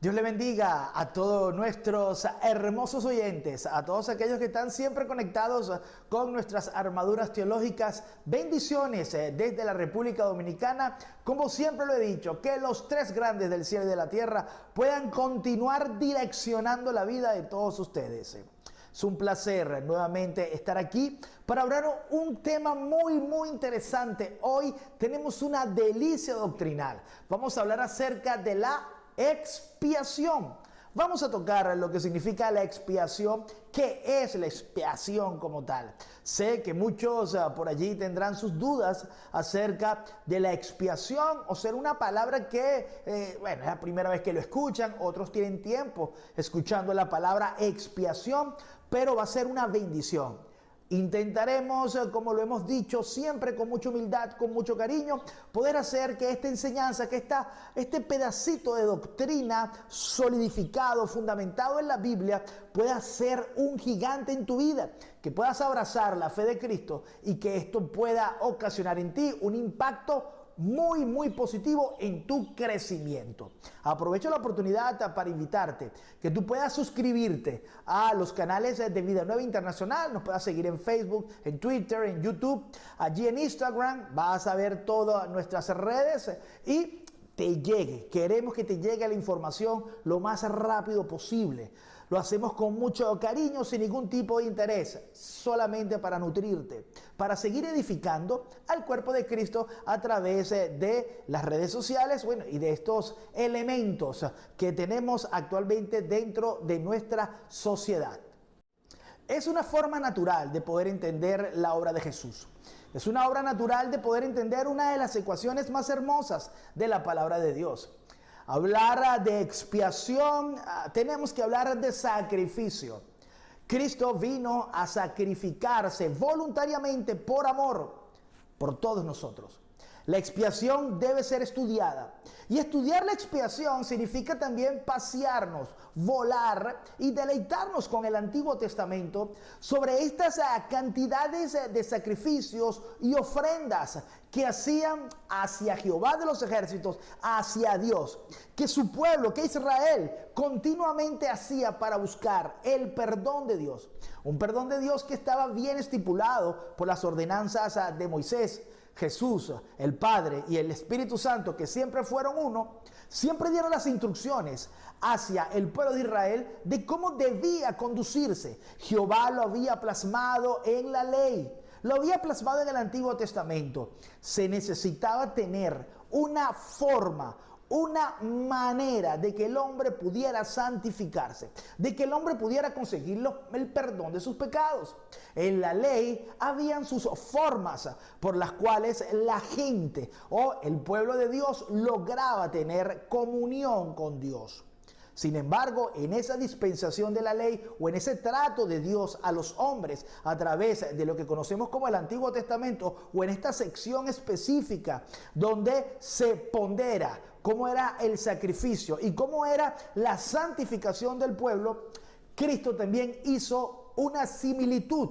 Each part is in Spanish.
Dios le bendiga a todos nuestros hermosos oyentes, a todos aquellos que están siempre conectados con nuestras armaduras teológicas. Bendiciones desde la República Dominicana. Como siempre lo he dicho, que los tres grandes del cielo y de la tierra puedan continuar direccionando la vida de todos ustedes. Es un placer nuevamente estar aquí para hablar un tema muy interesante. Hoy tenemos una delicia doctrinal. Vamos a hablar acerca de la expiación. Vamos a tocar lo que significa la expiación, qué es la expiación como tal. Sé que muchos por allí tendrán sus dudas acerca de la expiación, o ser una palabra que, es la primera vez que lo escuchan, otros tienen tiempo escuchando la palabra expiación, pero va a ser una bendición. Intentaremos, como lo hemos dicho, siempre con mucha humildad, con mucho cariño, poder hacer que esta enseñanza, que este pedacito de doctrina solidificado, fundamentado en la Biblia, pueda ser un gigante en tu vida, que puedas abrazar la fe de Cristo y que esto pueda ocasionar en ti un impacto muy positivo en tu crecimiento. Aprovecho la oportunidad para invitarte que tú puedas suscribirte a los canales de Vida Nueva Internacional. Nos puedas seguir en Facebook, en Twitter, en YouTube, allí en Instagram. Vas a ver todas nuestras redes y queremos que te llegue la información lo más rápido posible. Lo hacemos con mucho cariño, sin ningún tipo de interés, solamente para nutrirte, para seguir edificando al cuerpo de Cristo a través de las redes sociales, y de estos elementos que tenemos actualmente dentro de nuestra sociedad. Es una forma natural de poder entender la obra de Jesús. Es una obra natural de poder entender una de las ecuaciones más hermosas de la palabra de Dios. Hablar de expiación, tenemos que hablar de sacrificio. Cristo vino a sacrificarse voluntariamente por amor por todos nosotros. La expiación debe ser estudiada. Y estudiar la expiación significa también pasearnos, volar y deleitarnos con el Antiguo Testamento sobre estas cantidades de sacrificios y ofrendas que hacían hacia Jehová de los ejércitos, hacia Dios, que su pueblo, que Israel, continuamente hacía para buscar el perdón de Dios. Un perdón de Dios que estaba bien estipulado por las ordenanzas de Moisés. Jesús, el Padre y el Espíritu Santo, que siempre fueron uno, siempre dieron las instrucciones hacia el pueblo de Israel de cómo debía conducirse. Jehová lo había plasmado en la ley, lo había plasmado en el Antiguo Testamento. Se necesitaba tener una forma, una manera de que el hombre pudiera santificarse, de que el hombre pudiera conseguir el perdón de sus pecados. En la ley habían sus formas por las cuales la gente o el pueblo de Dios lograba tener comunión con Dios. Sin embargo, en esa dispensación de la ley o en ese trato de Dios a los hombres a través de lo que conocemos como el Antiguo Testamento, o en esta sección específica donde se pondera cómo era el sacrificio y cómo era la santificación del pueblo, Cristo también hizo una similitud.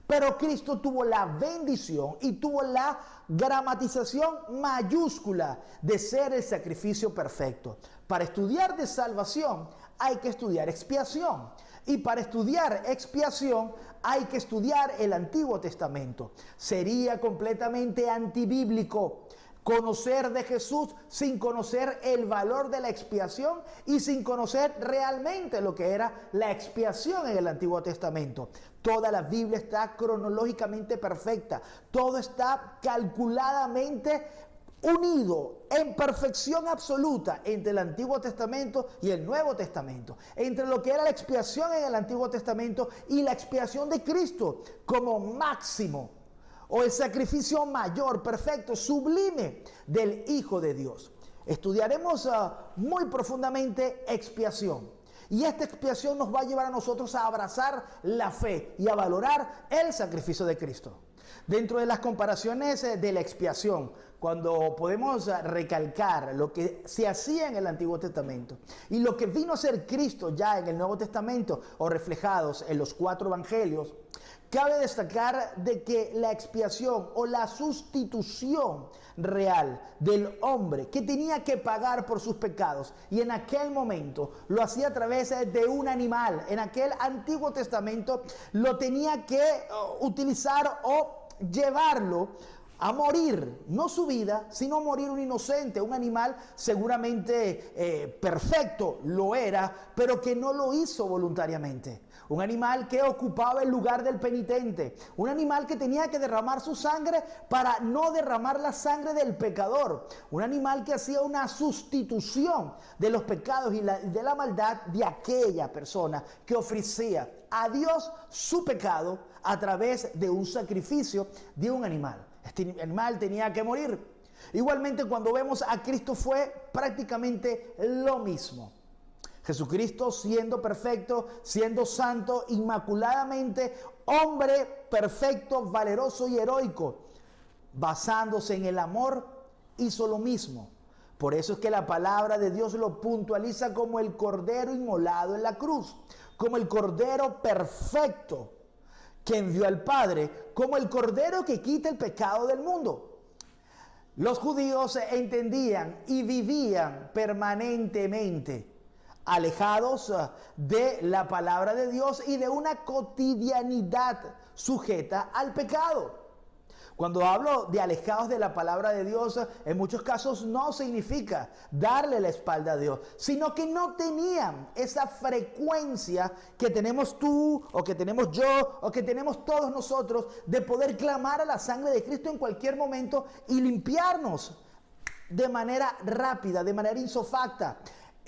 Pero Cristo tuvo la bendición y tuvo la gramatización mayúscula de ser el sacrificio perfecto. Para estudiar de salvación hay que estudiar expiación. Y para estudiar expiación hay que estudiar el Antiguo Testamento. Sería completamente antibíblico conocer de Jesús sin conocer el valor de la expiación y sin conocer realmente lo que era la expiación en el Antiguo Testamento. Toda la Biblia está cronológicamente perfecta. Todo está calculadamente unido en perfección absoluta entre el Antiguo Testamento y el Nuevo Testamento, entre lo que era la expiación en el Antiguo Testamento y la expiación de Cristo como máximo, o el sacrificio mayor, perfecto, sublime del Hijo de Dios. Estudiaremos muy profundamente expiación. Y esta expiación nos va a llevar a nosotros a abrazar la fe y a valorar el sacrificio de Cristo. Dentro de las comparaciones de la expiación, cuando podemos recalcar lo que se hacía en el Antiguo Testamento y lo que vino a ser Cristo ya en el Nuevo Testamento, o reflejados en los 4 evangelios, Cabe destacar de que la expiación o la sustitución real del hombre que tenía que pagar por sus pecados, y en aquel momento lo hacía a través de un animal. En aquel Antiguo Testamento lo tenía que utilizar o llevarlo a morir, no su vida, sino morir un inocente, un animal seguramente perfecto, lo era, pero que no lo hizo voluntariamente. Un animal que ocupaba el lugar del penitente, un animal que tenía que derramar su sangre para no derramar la sangre del pecador, un animal que hacía una sustitución de los pecados y de la maldad de aquella persona que ofrecía a Dios su pecado a través de un sacrificio de un animal. Este animal tenía que morir. Igualmente, cuando vemos a Cristo fue prácticamente lo mismo. Jesucristo, siendo perfecto, siendo santo, inmaculadamente, hombre perfecto, valeroso y heroico, basándose en el amor, hizo lo mismo. Por eso es que la palabra de Dios lo puntualiza como el cordero inmolado en la cruz, como el cordero perfecto que envió al Padre, como el cordero que quita el pecado del mundo. Los judíos entendían y vivían permanentemente alejados de la palabra de Dios y de una cotidianidad sujeta al pecado. Cuando hablo de alejados de la palabra de Dios, en muchos casos no significa darle la espalda a Dios, sino que no tenían esa frecuencia que tenemos tú, o que tenemos yo, o que tenemos todos nosotros, de poder clamar a la sangre de Cristo en cualquier momento y limpiarnos de manera rápida, de manera insofacta.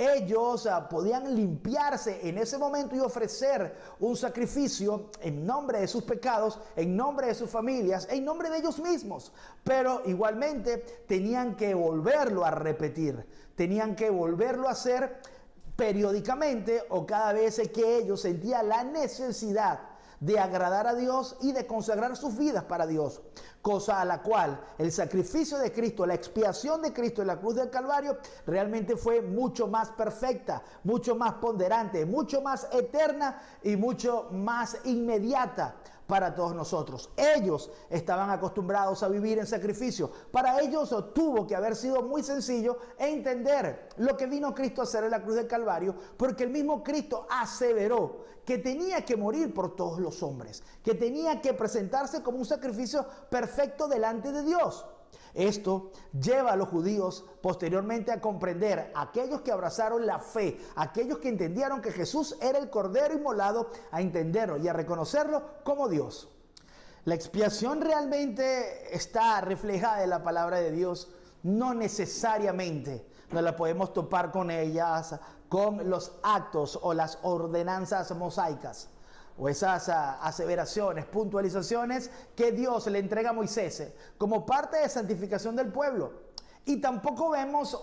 Ellos podían limpiarse en ese momento y ofrecer un sacrificio en nombre de sus pecados, en nombre de sus familias, en nombre de ellos mismos. Pero igualmente tenían que volverlo a repetir, tenían que volverlo a hacer periódicamente o cada vez que ellos sentían la necesidad de agradar a Dios y de consagrar sus vidas para Dios, cosa a la cual el sacrificio de Cristo, la expiación de Cristo en la cruz del Calvario realmente fue mucho más perfecta, mucho más ponderante, mucho más eterna y mucho más inmediata para todos nosotros. Ellos estaban acostumbrados a vivir en sacrificio. Para ellos tuvo que haber sido muy sencillo entender lo que vino Cristo a hacer en la cruz del Calvario, porque el mismo Cristo aseveró que tenía que morir por todos los hombres, que tenía que presentarse como un sacrificio perfecto delante de Dios. Esto lleva a los judíos posteriormente a comprender, aquellos que abrazaron la fe, aquellos que entendieron que Jesús era el cordero inmolado, a entenderlo y a reconocerlo como Dios. La expiación realmente está reflejada en la palabra de Dios, no necesariamente nos la podemos topar con ellas, con los actos o las ordenanzas mosaicas, o esas aseveraciones, puntualizaciones que Dios le entrega a Moisés como parte de santificación del pueblo. Y tampoco vemos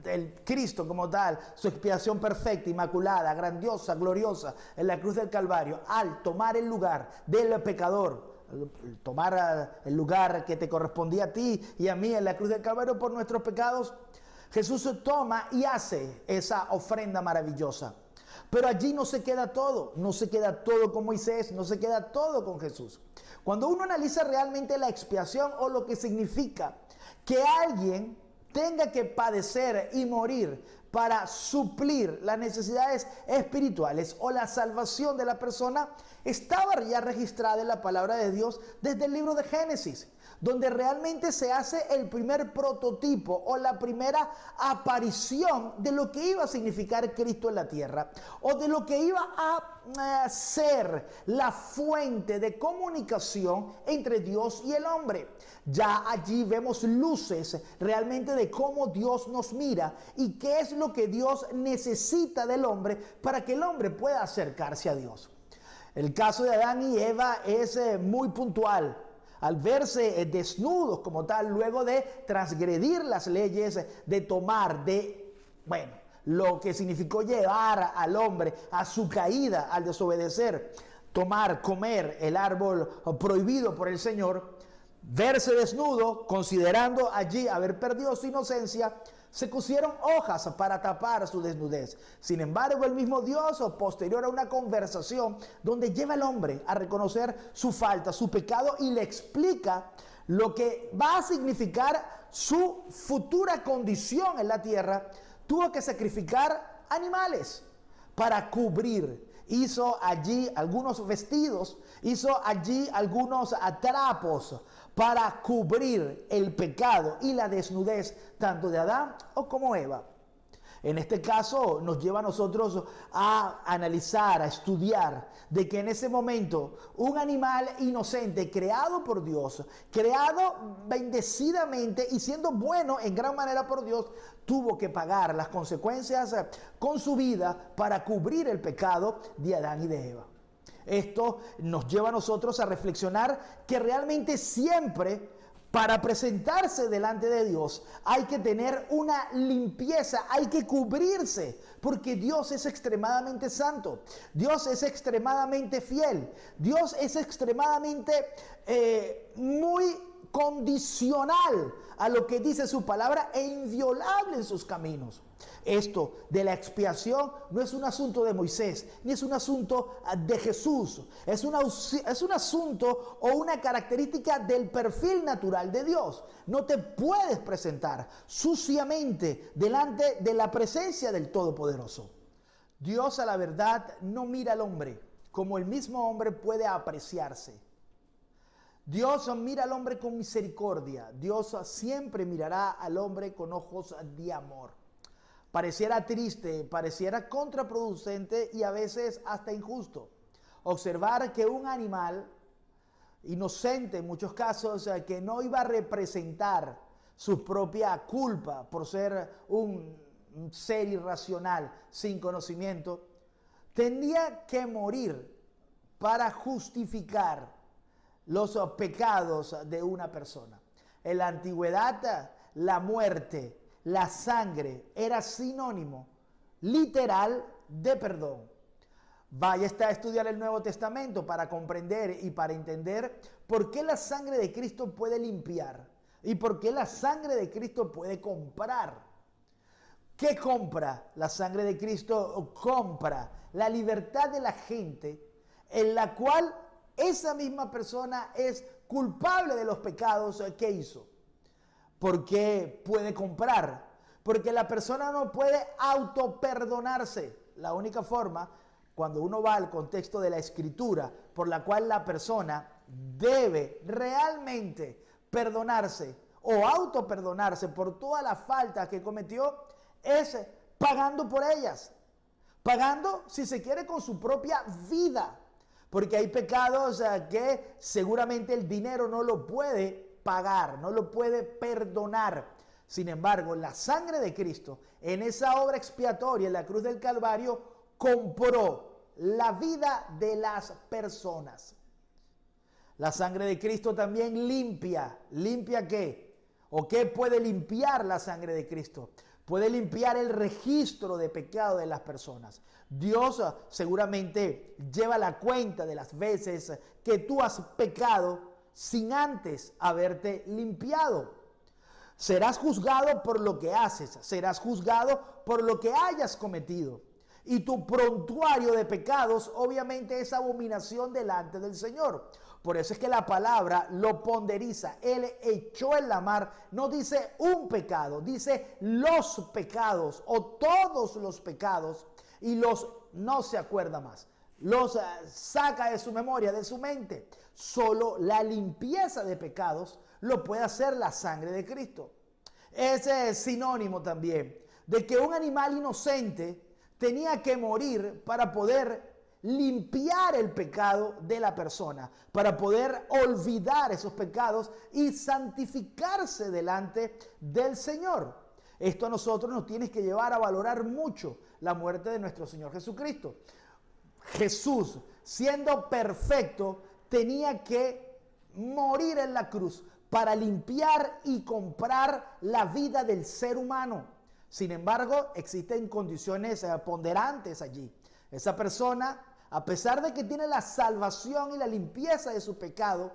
el Cristo como tal, su expiación perfecta, inmaculada, grandiosa, gloriosa en la cruz del Calvario, al tomar el lugar del pecador, tomar el lugar que te correspondía a ti y a mí en la cruz del Calvario por nuestros pecados. Jesús toma y hace esa ofrenda maravillosa. Pero allí no se queda todo, no se queda todo con Moisés, no se queda todo con Jesús. Cuando uno analiza realmente la expiación o lo que significa que alguien tenga que padecer y morir para suplir las necesidades espirituales o la salvación de la persona, estaba ya registrada en la palabra de Dios desde el libro de Génesis, donde realmente se hace el primer prototipo o la primera aparición de lo que iba a significar Cristo en la tierra, o de lo que iba a ser la fuente de comunicación entre Dios y el hombre. Ya allí vemos luces realmente de cómo Dios nos mira y qué es lo que Dios necesita del hombre para que el hombre pueda acercarse a Dios. El caso de Adán y Eva es muy puntual. Al verse desnudos como tal, luego de transgredir las leyes, de tomar, lo que significó llevar al hombre a su caída al desobedecer, tomar, comer el árbol prohibido por el Señor, verse desnudo, considerando allí haber perdido su inocencia, se cosieron hojas para tapar su desnudez. Sin embargo, el mismo Dios, posterior a una conversación donde lleva al hombre a reconocer su falta, su pecado, y le explica lo que va a significar su futura condición en la tierra, tuvo que sacrificar animales para cubrir. Hizo allí algunos vestidos, hizo allí algunos trapos para cubrir el pecado y la desnudez tanto de Adán o como Eva. En este caso nos lleva a nosotros a analizar, a estudiar de que en ese momento un animal inocente creado por Dios, creado bendecidamente y siendo bueno en gran manera por Dios, tuvo que pagar las consecuencias con su vida para cubrir el pecado de Adán y de Eva. Esto nos lleva a nosotros a reflexionar que realmente siempre, para presentarse delante de Dios, hay que tener una limpieza, hay que cubrirse, porque Dios es extremadamente santo, Dios es extremadamente fiel, Dios es extremadamente muy condicional a lo que dice su palabra e inviolable en sus caminos. Esto de la expiación no es un asunto de Moisés, ni es un asunto de Jesús. Es un asunto o una característica del perfil natural de Dios. No te puedes presentar suciamente delante de la presencia del Todopoderoso. Dios, a la verdad, no mira al hombre como el mismo hombre puede apreciarse. Dios mira al hombre con misericordia. Dios siempre mirará al hombre con ojos de amor. Pareciera triste, pareciera contraproducente y a veces hasta injusto observar que un animal inocente, en muchos casos, que no iba a representar su propia culpa por ser un ser irracional, sin conocimiento, tenía que morir para justificar los pecados de una persona. En la antigüedad, la muerte, la sangre era sinónimo literal de perdón. Vaya usted a estudiar el Nuevo Testamento para comprender y para entender por qué la sangre de Cristo puede limpiar y por qué la sangre de Cristo puede comprar. ¿Qué compra la sangre de Cristo? Compra la libertad de la gente en la cual esa misma persona es culpable de los pecados que hizo. ¿Por qué puede comprar? Porque la persona no puede autoperdonarse. La única forma, cuando uno va al contexto de la Escritura, por la cual la persona debe realmente perdonarse o autoperdonarse por todas las faltas que cometió, es pagando por ellas. Pagando, si se quiere, con su propia vida. Porque hay pecados que seguramente el dinero no lo puede pagar, no lo puede perdonar. Sin embargo, la sangre de Cristo, en esa obra expiatoria en la cruz del Calvario, compró la vida de las personas. La sangre de Cristo también limpia. ¿Limpia qué? ¿O qué puede limpiar la sangre de Cristo? Puede limpiar el registro de pecado de las personas. Dios seguramente lleva la cuenta de las veces que tú has pecado sin antes haberte limpiado. Serás juzgado por lo que haces, serás juzgado por lo que hayas cometido. Y tu prontuario de pecados obviamente es abominación delante del Señor. Por eso es que la palabra lo ponderiza. Él echó en la mar, no dice un pecado, dice los pecados o todos los pecados, y los no se acuerda más. Los saca de su memoria, de su mente. Solo la limpieza de pecados lo puede hacer la sangre de Cristo. Ese es sinónimo también de que un animal inocente tenía que morir para poder limpiar el pecado de la persona, para poder olvidar esos pecados y santificarse delante del Señor. Esto a nosotros nos tiene que llevar a valorar mucho la muerte de nuestro Señor Jesucristo. Jesús, siendo perfecto, tenía que morir en la cruz para limpiar y comprar la vida del ser humano. Sin embargo, existen condiciones ponderantes allí. Esa persona, a pesar de que tiene la salvación y la limpieza de su pecado,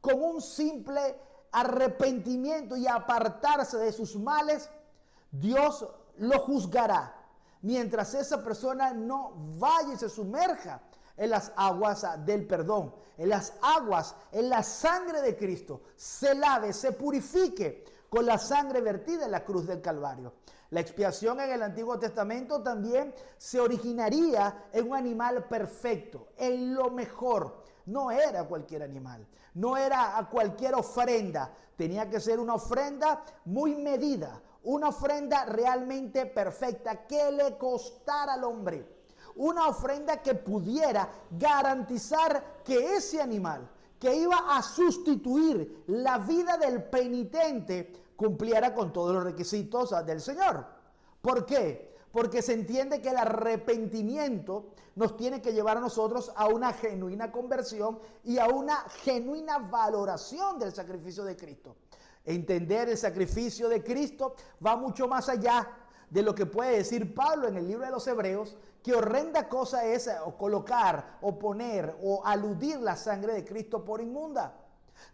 con un simple arrepentimiento y apartarse de sus males, Dios lo juzgará mientras esa persona no vaya y se sumerja en las aguas del perdón, en las aguas, en la sangre de Cristo, se lave, se purifique con la sangre vertida en la cruz del Calvario. La expiación en el Antiguo Testamento también se originaría en un animal perfecto, en lo mejor. No era cualquier animal, no era a cualquier ofrenda, tenía que ser una ofrenda muy medida, una ofrenda realmente perfecta que le costara al hombre. Una ofrenda que pudiera garantizar que ese animal que iba a sustituir la vida del penitente cumpliera con todos los requisitos del Señor. ¿Por qué? Porque se entiende que el arrepentimiento nos tiene que llevar a nosotros a una genuina conversión y a una genuina valoración del sacrificio de Cristo. Entender el sacrificio de Cristo va mucho más allá de lo que puede decir Pablo en el libro de los Hebreos, que horrenda cosa es o colocar o poner o aludir la sangre de Cristo por inmunda.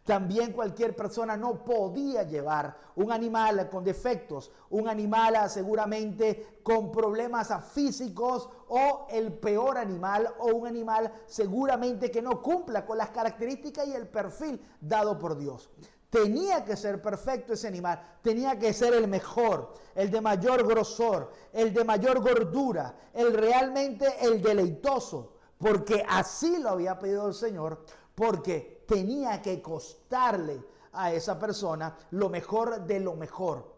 También cualquier persona no podía llevar un animal con defectos, un animal seguramente con problemas físicos o el peor animal o un animal seguramente que no cumpla con las características y el perfil dado por Dios. Tenía que ser perfecto ese animal, tenía que ser el mejor, el de mayor grosor, el de mayor gordura, realmente el deleitoso, porque así lo había pedido el Señor, porque tenía que costarle a esa persona lo mejor de lo mejor.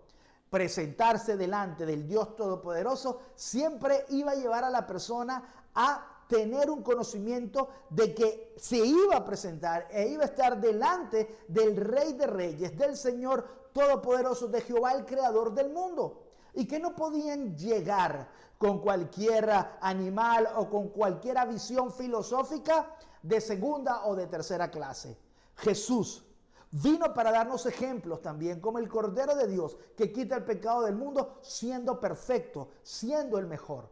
Presentarse delante del Dios Todopoderoso siempre iba a llevar a la persona a tener un conocimiento de que se iba a presentar e iba a estar delante del Rey de Reyes, del Señor Todopoderoso, de Jehová, el Creador del mundo. Y que no podían llegar con cualquier animal o con cualquier visión filosófica de segunda o de tercera clase. Jesús vino para darnos ejemplos también, como el Cordero de Dios que quita el pecado del mundo, siendo perfecto, siendo el mejor.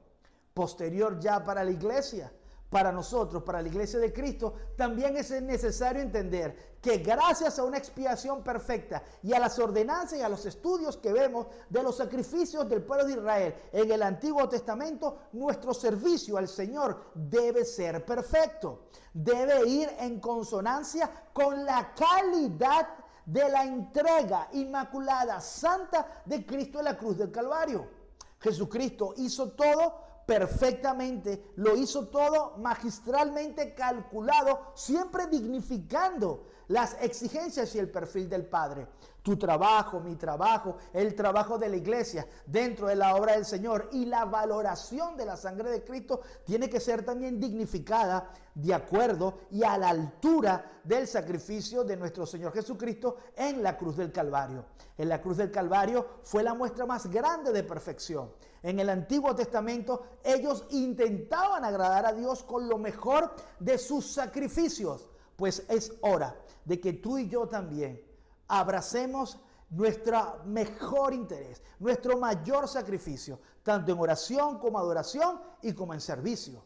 Posterior ya para la iglesia, para nosotros, para la iglesia de Cristo, también es necesario entender que gracias a una expiación perfecta y a las ordenanzas y a los estudios que vemos de los sacrificios del pueblo de Israel en el Antiguo Testamento, nuestro servicio al Señor debe ser perfecto, debe ir en consonancia con la calidad de la entrega inmaculada, santa de Cristo en la cruz del Calvario. Jesucristo hizo todo perfectamente, lo hizo todo magistralmente calculado, siempre dignificando las exigencias y el perfil del Padre. Tu trabajo, mi trabajo, el trabajo de la iglesia dentro de la obra del Señor y la valoración de la sangre de Cristo tiene que ser también dignificada de acuerdo y a la altura del sacrificio de nuestro Señor Jesucristo en la cruz del Calvario. En la cruz del Calvario fue la muestra más grande de perfección. En el Antiguo Testamento ellos intentaban agradar a Dios con lo mejor de sus sacrificios. Pues es hora de que tú y yo también abracemos nuestro mejor interés, nuestro mayor sacrificio, tanto en oración como adoración y como en servicio.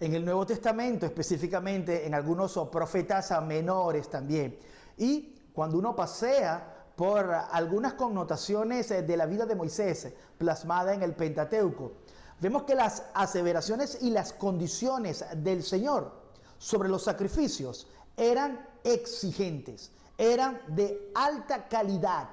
En el Nuevo Testamento, específicamente en algunos profetas menores también. Y cuando uno pasea por algunas connotaciones de la vida de Moisés plasmada en el Pentateuco, vemos que las aseveraciones y las condiciones del Señor sobre los sacrificios eran exigentes, eran de alta calidad.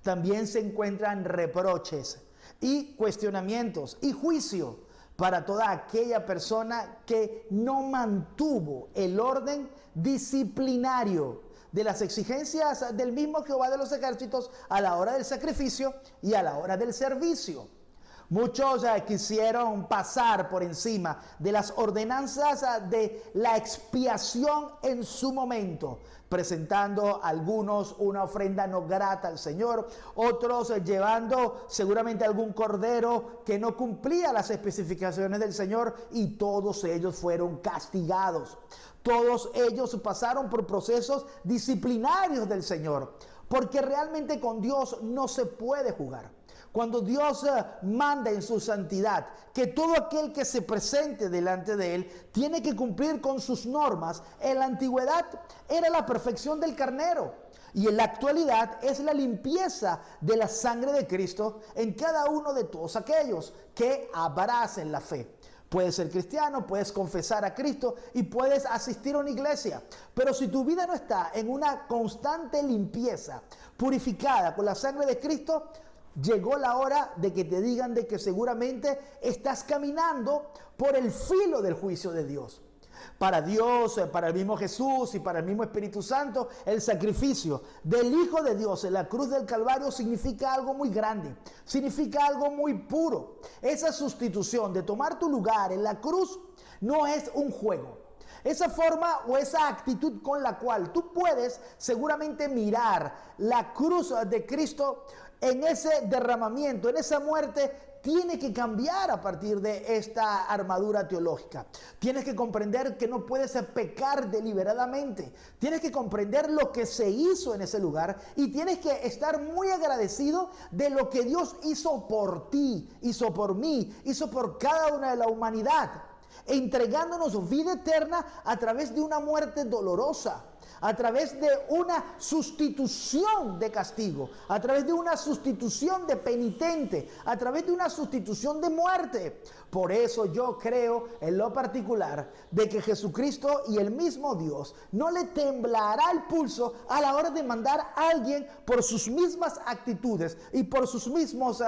También se encuentran reproches y cuestionamientos y juicio para toda aquella persona que no mantuvo el orden disciplinario de las exigencias del mismo Jehová de los ejércitos a la hora del sacrificio y a la hora del servicio. Muchos quisieron pasar por encima de las ordenanzas de la expiación en su momento, presentando algunos una ofrenda no grata al Señor, otros llevando seguramente algún cordero que no cumplía las especificaciones del Señor, y todos ellos fueron castigados. Todos ellos pasaron por procesos disciplinarios del Señor, porque realmente con Dios no se puede jugar. Cuando Dios manda en su santidad que todo aquel que se presente delante de Él tiene que cumplir con sus normas, en la antigüedad era la perfección del carnero. Y en la actualidad es la limpieza de la sangre de Cristo en cada uno de todos aquellos que abracen la fe. Puedes ser cristiano, puedes confesar a Cristo y puedes asistir a una iglesia. Pero si tu vida no está en una constante limpieza, purificada con la sangre de Cristo, llegó la hora de que te digan de que seguramente estás caminando por el filo del juicio de Dios. Para Dios, para el mismo Jesús y para el mismo Espíritu Santo, el sacrificio del Hijo de Dios en la cruz del Calvario significa algo muy grande, significa algo muy puro. Esa sustitución de tomar tu lugar en la cruz no es un juego. Esa forma o esa actitud con la cual tú puedes seguramente mirar la cruz de Cristo en ese derramamiento, en esa muerte, tiene que cambiar a partir de esta armadura teológica. Tienes que comprender que no puedes pecar deliberadamente. Tienes que comprender lo que se hizo en ese lugar y tienes que estar muy agradecido de lo que Dios hizo por ti, hizo por mí, hizo por cada una de la humanidad, entregándonos vida eterna a través de una muerte dolorosa, a través de una sustitución de castigo, a través de una sustitución de penitente, a través de una sustitución de muerte. Por eso yo creo en lo particular de que Jesucristo y el mismo Dios no le temblará el pulso a la hora de mandar a alguien por sus mismas actitudes y por sus mismos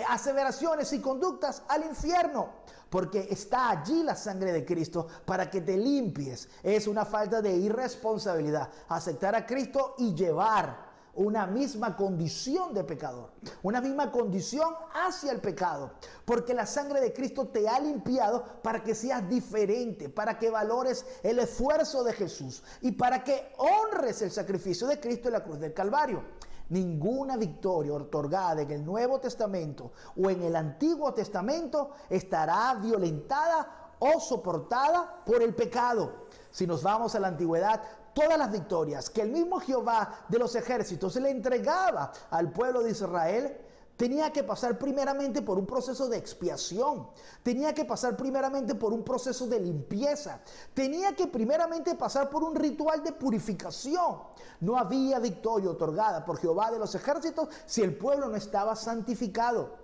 aseveraciones y conductas al infierno. Porque está allí la sangre de Cristo para que te limpies. Es una falta de irresponsabilidad aceptar a Cristo y llevar una misma condición de pecador, una misma condición hacia el pecado, porque la sangre de Cristo te ha limpiado para que seas diferente, para que valores el esfuerzo de Jesús y para que honres el sacrificio de Cristo en la cruz del Calvario. Ninguna victoria otorgada en el Nuevo Testamento o en el Antiguo Testamento estará violentada o soportada por el pecado. Si nos vamos a la antigüedad, todas las victorias que el mismo Jehová de los ejércitos le entregaba al pueblo de Israel tenía que pasar primeramente por un proceso de expiación, tenía que pasar primeramente por un proceso de limpieza, tenía que primeramente pasar por un ritual de purificación. No había victoria otorgada por Jehová de los ejércitos si el pueblo no estaba santificado.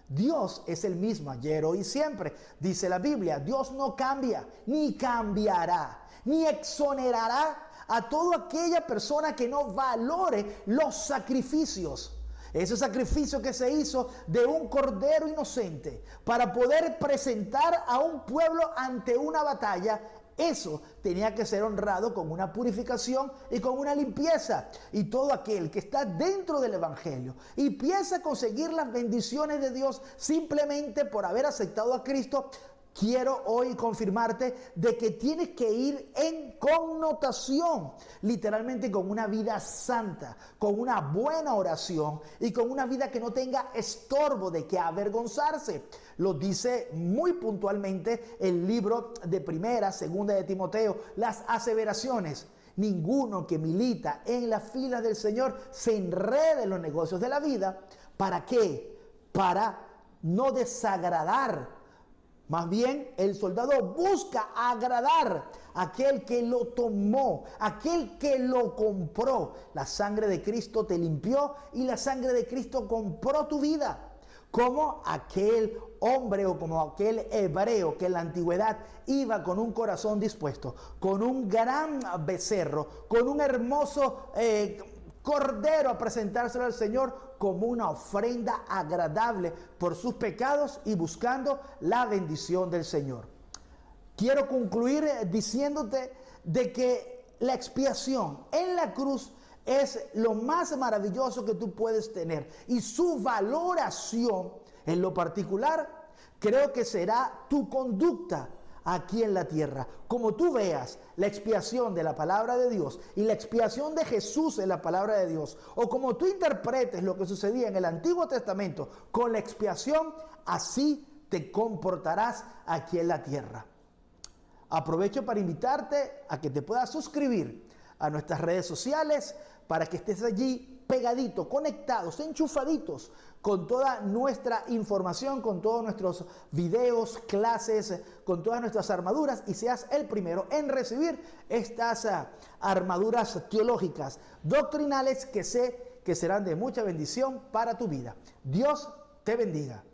Dios es el mismo ayer, hoy y siempre. Dice la Biblia, Dios no cambia, ni cambiará, ni exonerará a toda aquella persona que no valore los sacrificios. Ese sacrificio que se hizo de un cordero inocente para poder presentar a un pueblo ante una batalla, eso tenía que ser honrado con una purificación y con una limpieza. Y todo aquel que está dentro del Evangelio y piensa conseguir las bendiciones de Dios simplemente por haber aceptado a Cristo, quiero hoy confirmarte de que tienes que ir en connotación, literalmente con una vida santa, con una buena oración y con una vida que no tenga estorbo de que avergonzarse. Lo dice muy puntualmente el libro de Primera, Segunda de Timoteo, las aseveraciones. Ninguno que milita en las filas del Señor se enrede en los negocios de la vida. ¿Para qué? Para no desagradar. Más bien, el soldado busca agradar a aquel que lo tomó, aquel que lo compró. La sangre de Cristo te limpió y la sangre de Cristo compró tu vida. Como aquel hombre o como aquel hebreo que en la antigüedad iba con un corazón dispuesto, con un gran becerro, con un hermoso cordero a presentárselo al Señor como una ofrenda agradable por sus pecados y buscando la bendición del Señor. Quiero concluir diciéndote de que la expiación en la cruz es lo más maravilloso que tú puedes tener y su valoración en lo particular creo que será tu conducta aquí en la tierra. Como tú veas la expiación de la palabra de Dios y la expiación de Jesús en la palabra de Dios, o como tú interpretes lo que sucedía en el Antiguo Testamento con la expiación, así te comportarás aquí en la tierra. Aprovecho para invitarte a que te puedas suscribir a nuestras redes sociales para que estés allí pegaditos, conectados, enchufaditos con toda nuestra información, con todos nuestros videos, clases, con todas nuestras armaduras y seas el primero en recibir estas armaduras teológicas, doctrinales que sé que serán de mucha bendición para tu vida. Dios te bendiga.